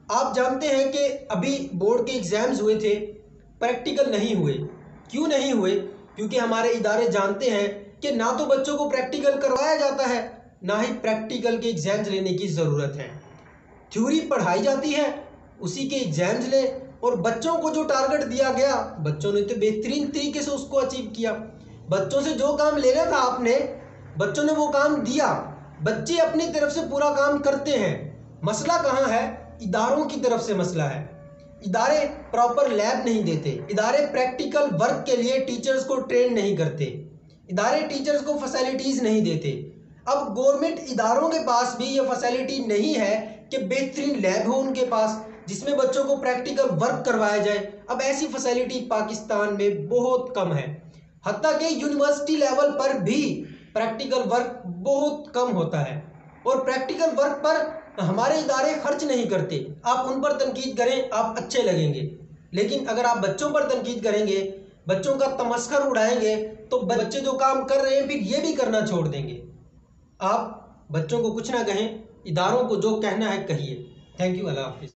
आप जानते हैं कि अभी बोर्ड के एग्ज़ाम्स हुए थे, प्रैक्टिकल नहीं हुए। क्यों नहीं हुए? क्योंकि हमारे इदारे जानते हैं कि ना तो बच्चों को प्रैक्टिकल करवाया जाता है, ना ही प्रैक्टिकल के एग्ज़ाम्स लेने की ज़रूरत है। थ्योरी पढ़ाई जाती है, उसी के एग्ज़ाम्स लें और बच्चों को जो टारगेट दिया गया, बच्चों ने तो बेहतरीन तरीके से उसको अचीव किया। बच्चों से जो काम लेना था आपने, बच्चों ने वो काम दिया। बच्चे अपनी तरफ से पूरा काम करते हैं। मसला कहाँ है? इदारों की तरफ से मसला है। इदारे प्रॉपर लैब नहीं देते, इदारे प्रैक्टिकल वर्क के लिए टीचर्स को ट्रेन नहीं करते, इदारे टीचर्स को फैसिलिटीज़ नहीं देते। अब गवर्नमेंट इदारों के पास भी ये फैसिलिटी नहीं है कि बेहतरीन लैब हो उनके पास जिसमें बच्चों को प्रैक्टिकल वर्क करवाया जाए। अब ऐसी फैसिलिटी पाकिस्तान में बहुत कम है। हत्ता कि यूनिवर्सिटी लेवल पर भी प्रैक्टिकल वर्क बहुत कम होता है और प्रैक्टिकल वर्क पर हमारे इदारे खर्च नहीं करते। आप उन पर तनकीद करें, आप अच्छे लगेंगे, लेकिन अगर आप बच्चों पर तनकीद करेंगे, बच्चों का तमस्खर उड़ाएंगे, तो बच्चे जो काम कर रहे हैं फिर ये भी करना छोड़ देंगे। आप बच्चों को कुछ ना कहें, इदारों को जो कहना है कहिए। थैंक यू, अल्लाह हाफिज़।